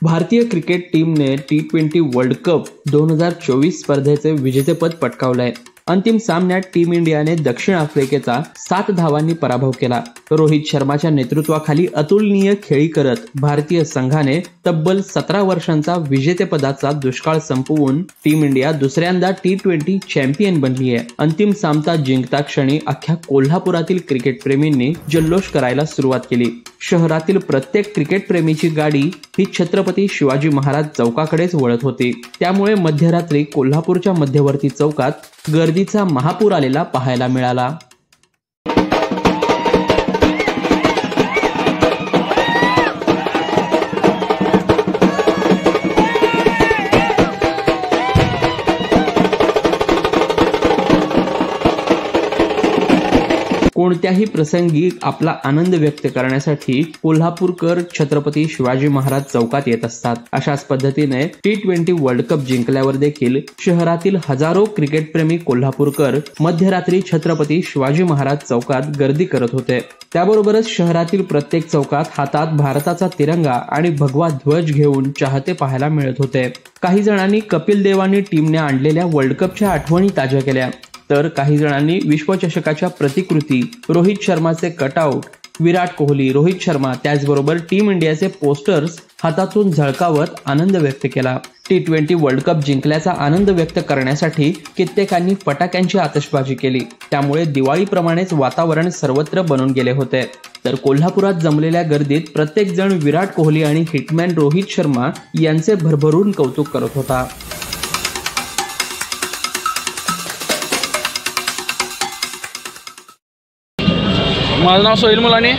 भारतीय क्रिकेट टीमने T20 world cup 2024 स्पर्धेचे विजेतेपद पटकावलंय। अंतिम सामन्यात टीम इंडियाने दक्षिण आफ्रिकेचा 7 धावांनी पराभव केला। रोहित शर्माच्या नेतृत्वाखाली अतुलनीय खेळी करत भारतीय संघाने तब्बल 17 वर्षांचा विजेतेपदाचा दुष्काळ संपवून टीम इंडिया दुसऱ्यांदा T20 चॅम्पियन बनली आहे। अंतिम सामना जिंकता क्षणी अख्ख्या कोल्हापुरातील क्रिकेटप्रेमींनी जल्लोष करायला सुरुवात केली। शहरातील प्रत्येक क्रिकेटप्रेमीची गाडी ही छत्रपती शिवाजी महाराज चौकाकडेच वळत होती। त्यामुळे मध्यरात्री कोल्हापूरच्या मध्यवर्ती चौकात गर्दीचा महापूर आलेला पाहायला मिळाला। कोणत्याही प्रसंगी आपला आनंद व्यक्त करण्यासाठी कोल्हापूरकर छत्रपती शिवाजी महाराज चौकात येत असतात। अशाच पद्धतीने T20 वर्ल्ड कप जिंकल्यावर देखील शहरातील हजारो क्रिकेटप्रेमी कोल्हापूरकर मध्यरात्री छत्रपती शिवाजी महाराज चौकात गर्दी करत होते। त्याबरोबरच शहरातील प्रत्येक चौकात हातात भारताचा तिरंगा आणि भगवा ध्वज घेऊन चाहते पाहायला मिळत होते। काही जणांनी कपिल देवानी टीमने आणलेल्या वर्ल्ड कपच्या आठवणी ताज्या केल्या, तर काही जणांनी विश्वचषकाच्या प्रतिकृती, रोहित शर्माचे कटआउट, विराट कोहली, रोहित शर्मा त्याचबरोबर टीम इंडियाचे पोस्टर्स हातातून झळकावत आनंद व्यक्त केला। T20 वर्ल्ड कप जिंकल्याचा आनंद व्यक्त करण्यासाठी कित्येकांनी फटाक्यांची आतषबाजी केली। त्यामुळे दिवाळीप्रमाणेच वातावरण सर्वत्र बनून गेले होते। तर कोल्हापुरात जमलेल्या गर्दीत प्रत्येक जण विराट कोहली आणि हिटमॅन रोहित शर्मा यांचे भरभरून कौतुक करत होता। माझं नाव सोहेल मुलानी।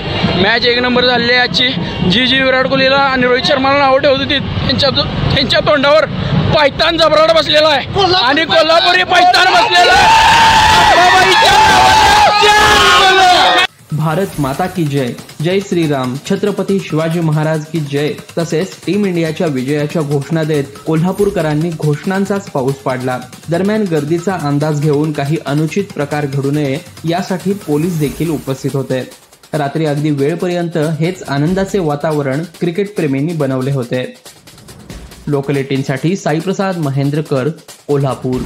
मॅच एक नंबर झाली आहे आजची। जी विराट कोहलीला आणि रोहित शर्माला नाव ठेवत होती त्यांच्या तोंडावर पायतान जबराट बसलेला आहे आणि कोल्हापुरी पायतान बसलेला आहे। भारत माता की जय, जय श्रीराम, छत्रपती शिवाजी महाराज की जय तसेच टीम इंडियाच्या विजयाच्या घोषणा देत कोल्हापूरकरांनी घोषणांचाच पाऊस पाडला। दरम्यान गर्दीचा अंदाज घेऊन काही अनुचित प्रकार घडू नये यासाठी पोलीस देखील उपस्थित होते। रात्री अगदी वेळपर्यंत हेच आनंदाचे वातावरण क्रिकेटप्रेमींनी बनवले होते। लोकल 18साठी साईप्रसाद महेंद्रकर, कोल्हापूर।